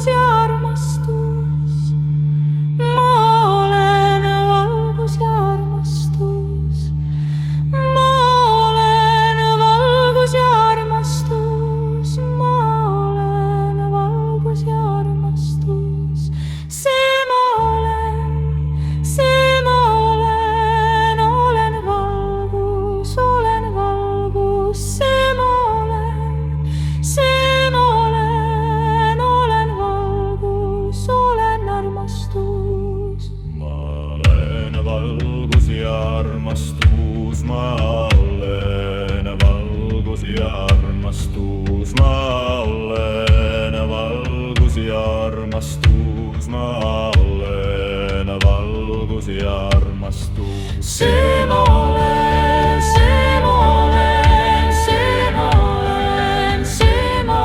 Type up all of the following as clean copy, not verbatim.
valgus ja armastus. Ma olen valgus ja armastus. Ma olen valgus ja armastus. Ma olen valgus ja armastus. See ma olen, see ma olen valgus, olen valgus. See ma olen, see ma olen valgus, olen armastus. Ma olen valgus ja armastus, ma olen valgus ja armastus, ma olen valgus ja armastus, ma olen valgus ja armastus. See ma olen, see ma olen, see ma olen, see ma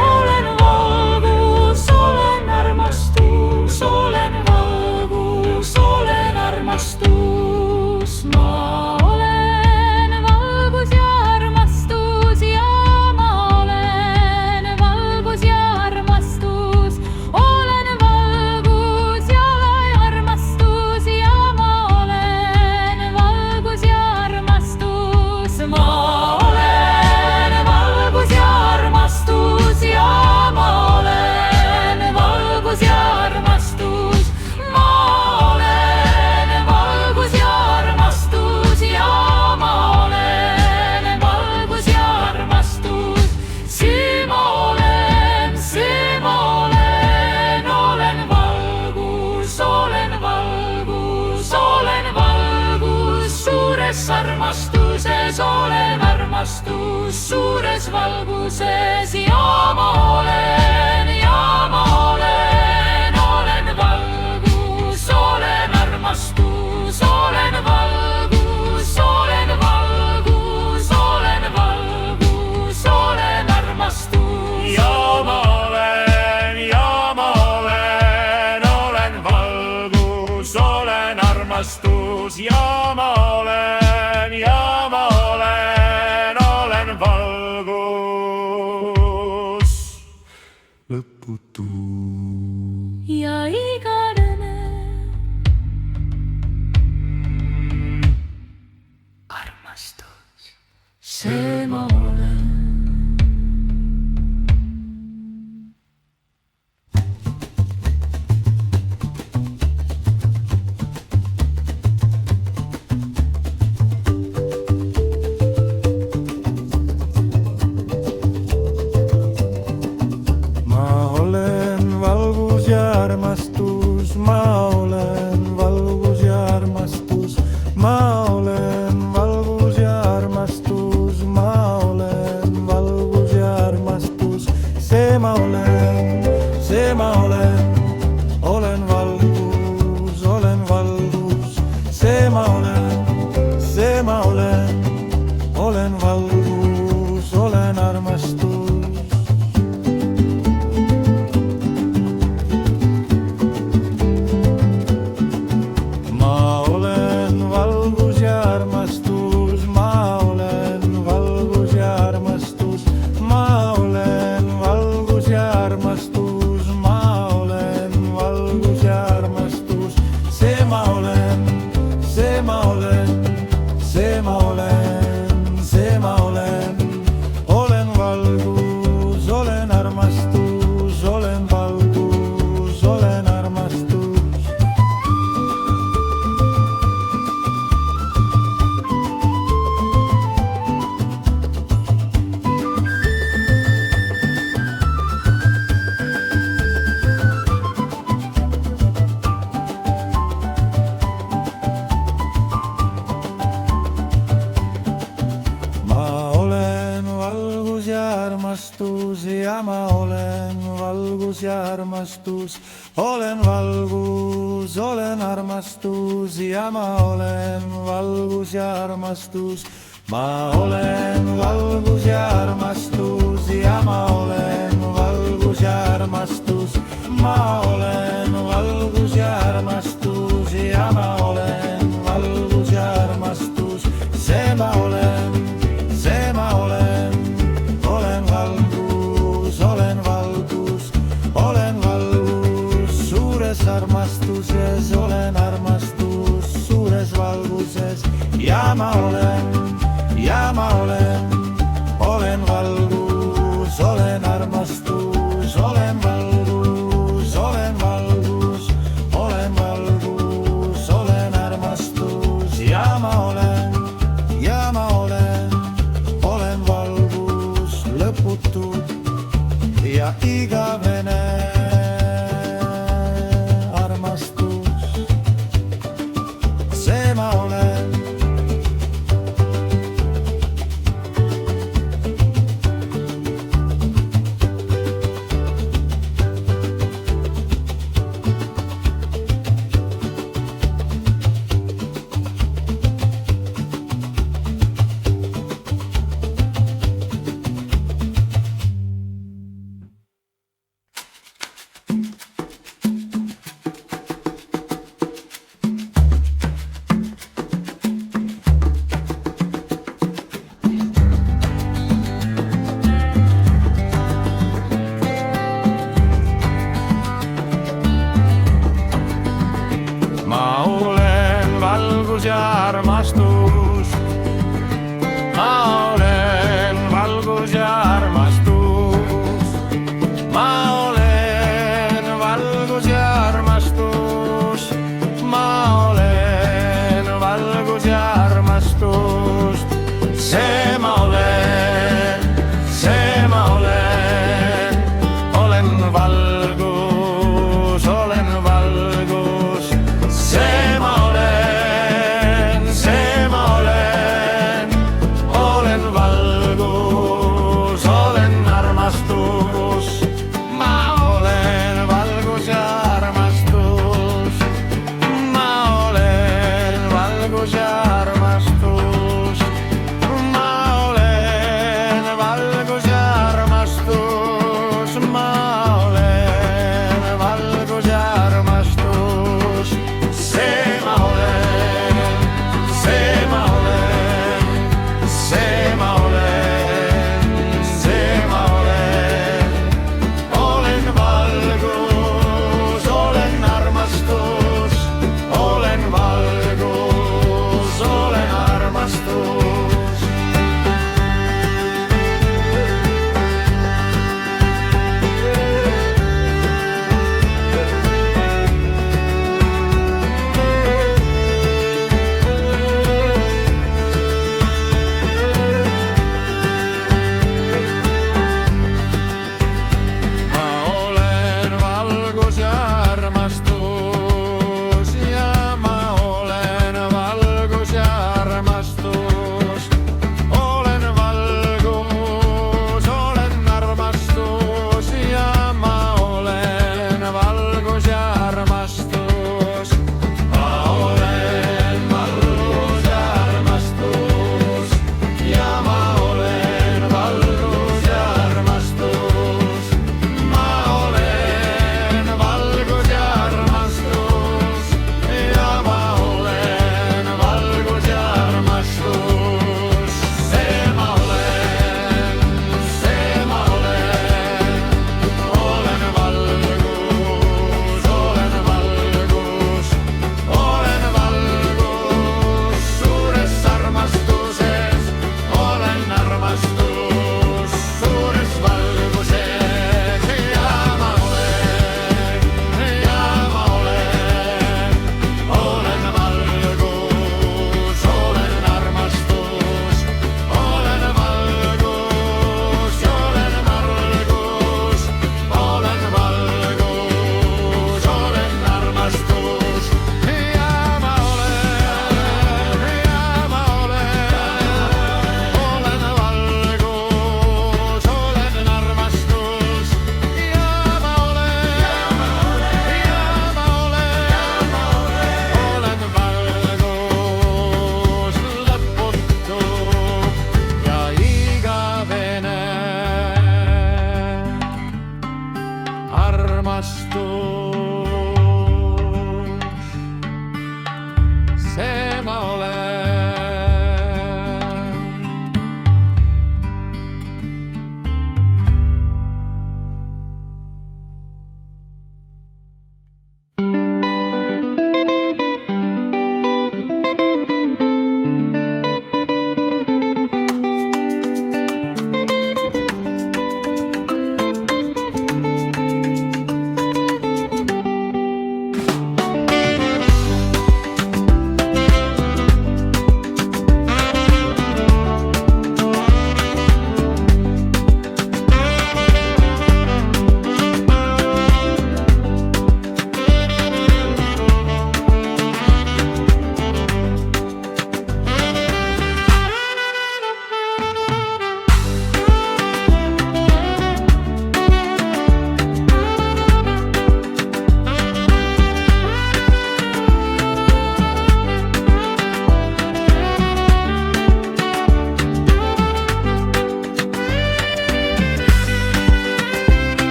olen valgus, olen armastus, olen valgus, olen armastus. Ma olen valgus ja armastus ja ma olen valgus ja armastus, olen valgus ja armastus ja ma olen valgus ja armastus. Ma olen valgus ja armastus ja ma olen valgus ja armastus. Ma olen valgus ja armastus ja ma olen valgus ja armastus. See ma olen, see ma olen valgus, olen valgus, olen valgus. Suures armastuses olen armastus, suures valguses ja ma olen valgus, olen armastus, olen valgus, olen valgus, olen valgus, olen armastus. Ja ma olen valgus, olen armastus. Ja ma olen valgus. Lõputu. Ja igavene armastus, see ma olen. Ma olen valgus ja armastus, ma olen valgus ja armastus, ma olen valgus ja armastus, ma olen valgus ja armastus. See ma olen, see ma olen valgus, olen valgus. See ma olen, see ma olen valgus, olen armastus. Ma olen valgus ja armastus, ma olen valgus ja armastus, ma olen valgus ja armastus, ma olen valgus ja armastus. See ma olen, see ma olen, see ma olen, see ma olen valgus, olen armastus, olen valgus, olen armastus. Ma olen valgus ja armastus ja ma olen valgus ja armastus, olen valgus, olen armastus ja ma olen valgus ja armastus. Ma olen valgus ja armastus ja ma olen valgus ja armastus, ma olen valgus ja armastus ja ma olen valgus ja armastus. See ma olen, see ma olen valgus, olen valgus. ja igavene armastus, see ma olen. Ma olen valgus ja armastus. Ma olen valgus ja armastus. Ma olen valgus ja armastus. Ma olen valgus ja armastus. See ma olen, see ma olen. Olen valgus, olen valgus. See ma olen, see ma olen. Olen valgus, olen armastus. Ma olen valgus ja armastus. Ma olen valgus ja armastus. Ma olen valgus ja armastus. Ma olen valgus ja armastus. See ma olen, see ma olen, see ma olen, see ma olen. Olen valgus, olen armastus. Olen valgus, olen armastus. Ma olen valgus ja armastus ja ma olen valgus ja armastus. Olen valgus, olen armastus ja ma olen valgus ja armastus. Ma olen valgus ja armastus ja ma olen valgus ja armastus. Ma olen valgus ja armastus ja ma olen valgus ja armastus. See ma olen, see ma olen. Olen valgus, olen valgus. Olen valgus suures armastuses. Olen armastus suures valguses. Ja ma olen, ja ma olen. Olen valgus, olen armastus. Olen valgus, olen valgus. Olen valgus, olen armastus. Ja ma olen, ja ma olen. Olen valgus, olen armastus. Ja ma olen, ja ma olen. Olen valgus lõputu ja igavene armastus. See ma olen.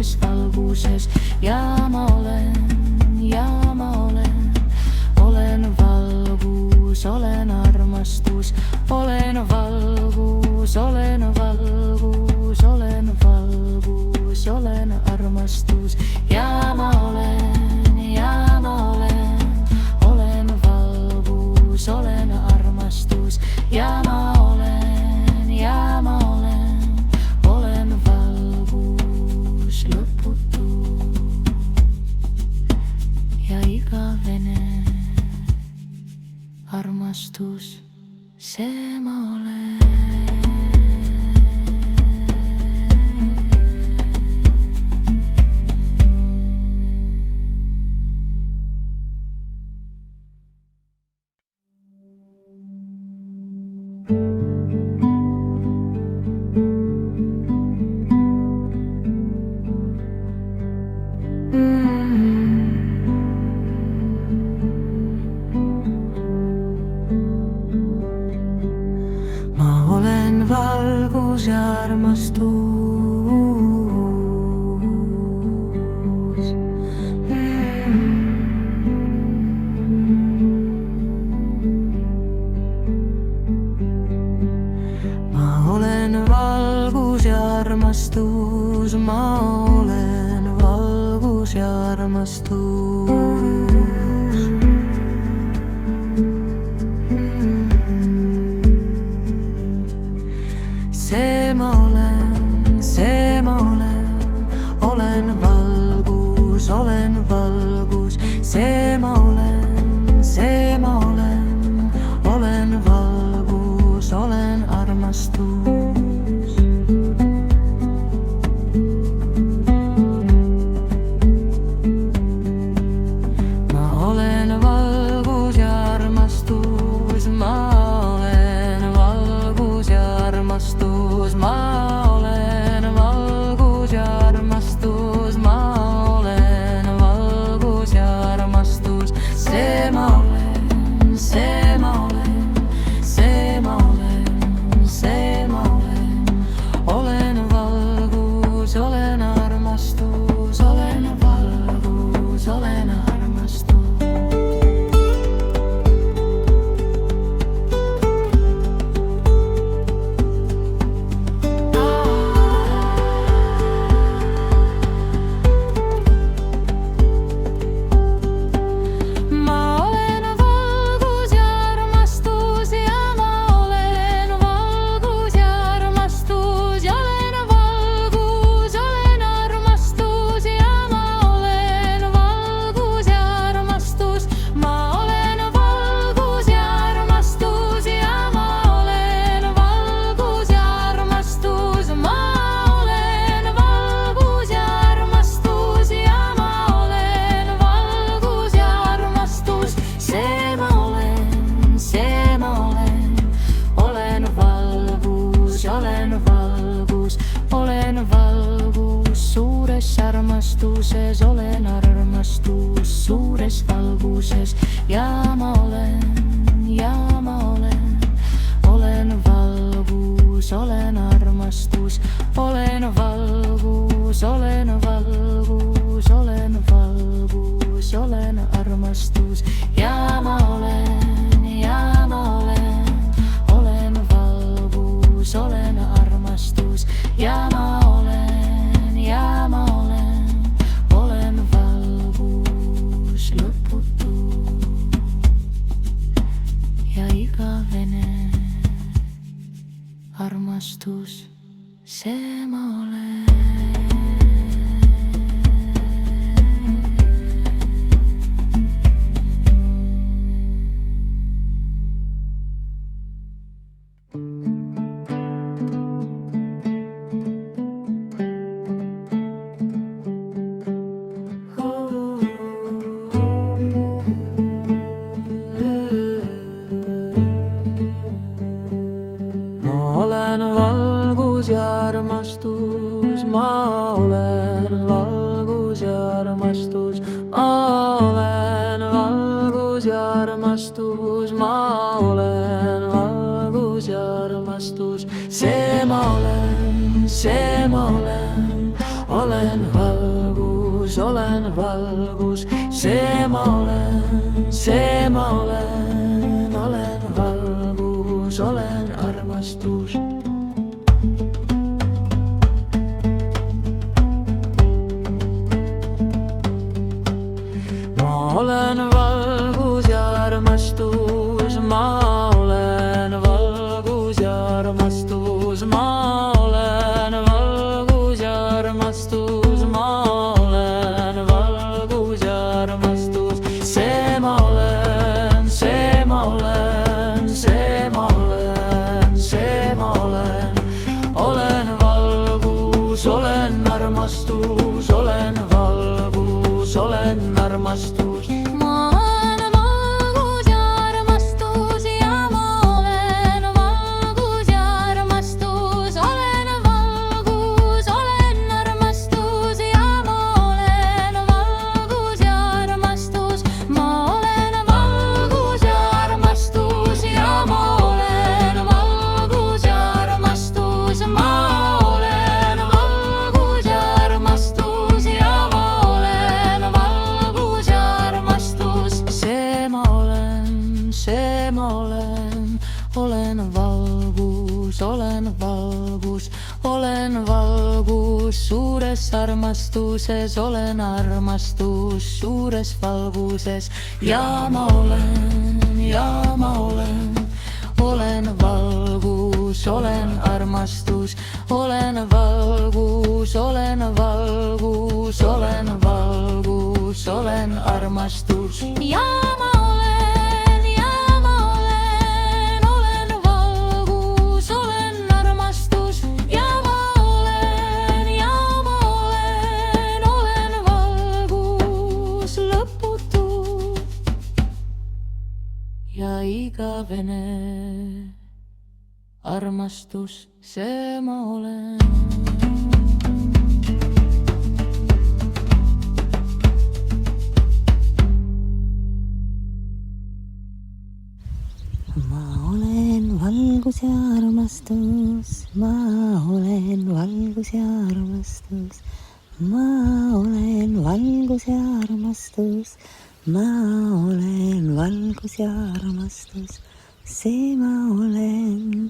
suures valguses ja ma olen valgus, olen armastus, olen valgus, olen valgus, olen valgus, olen armastus ja ma olen valgus, olen armastus ja ma olen valgus lõputu ja igavene armastus, see ma olen. Ma olen valgus ja armastus. Ma olen valgus ja armastus, ma olen valgus ja armastus. See ma olen valgus, olen valgus, see ma olen valgus, olen armastus. Ma olen valgus ja armastus, ma olen valgus ja armastus, ma olen valgus ja armastus, ma olen valgus ja armastus, see ma olen, see ma olen, see ma olen, see ma olen valgus, olen armastus, olen valgus, olen armastus. Olen valgus suures armastuses, olen armastus suures valguses ja ma olen valgus, olen armastus, olen valgus, olen valgus, olen valgus, olen armastus ja ma olen valgus, olen armastus ja ma olen valgus lõputu ja igavene armastus, see ma olen. armastus, ma olen valgus ja armastus, ma olen valgus ja armastus, ma olen valgus ja armastus, see ma olen, olen valgus. olen valgus, see ma olen valgus, olen armastus. Ma olen valgus ja armastus, ma olen valgus ja armastus, ma olen valgus ja armastus, ma olen valgus ja armastus. See ma olen, see ma olen, see ma olen, see ma olen valgus, olen armastus, olen valgus, olen armastus. Ma olen valgus ja armastus ja ma olen valgus ja armastus, olen valgus, olen armastus ja ma olen valgus ja armastus, ma olen valgus ja armastus ja ma olen valgus ja armastus, ma olen valgus ja armastus ja ma olen valgus ja armastus. See ma olen valgus, olen valgus suures armastuses, olen armastus suures valguses. Ja ma olen valgus, olen armastus, olen valgus, olen valgus, olen valgus, olen armastus. Ja ma olen valgus, olen armastus ja ma olen valgus lõputu Ja igavene armastus, see ma olen. Ma olen valgus ja armastus, ma olen valgus ja armastus, ma olen valgus ja armastus, ma olen valgus ja armastus. See ma olen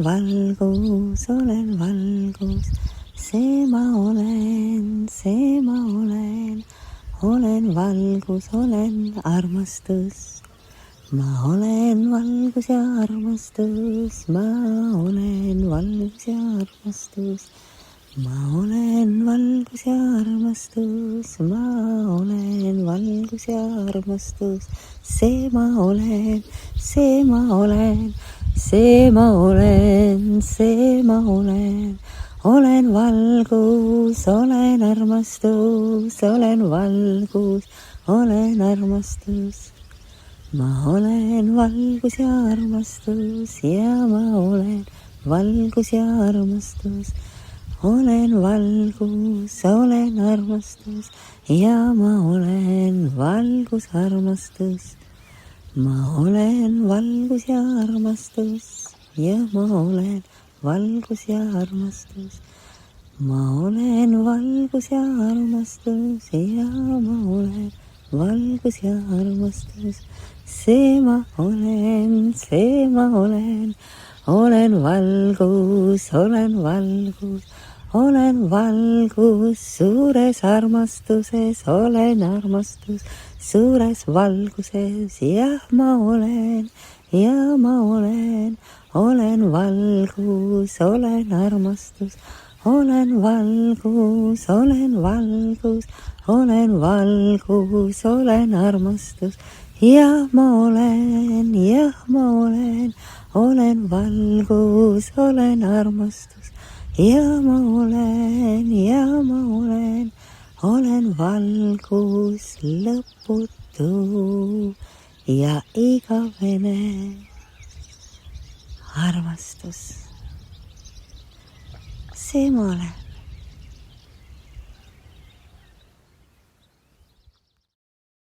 valgus, olen valgus. See ma olen valgus, olen armastus. Ma olen valgus ja armastus, ma olen valgus ja armastus, ma olen valgus ja armastus, ma olen valgus ja armastus. See ma olen olen valgus, olen armastus, olen valgus, olen armastus. Ma olen valgus ja armastus ja ma olen valgus ja armastus. Olen valgus, olen armastus ja ma olen valgus armastus. Ma olen valgus ja armastus ja ma olen valgus ja armastus. Ma olen valgus ja armastus ja ma olen valgus ja armastus. See ma olen valgus, olen valgus, olen valgus suures armastuses, olen armastus suures valguses. Jah, ma olen valgus, olen armastus, olen valgus, olen valgus, olen valgus, olen armastus. Jah, ma olen valgus, olen armastus. Ja ma olen valgus lõputu ja igavene armastus. See ma olen.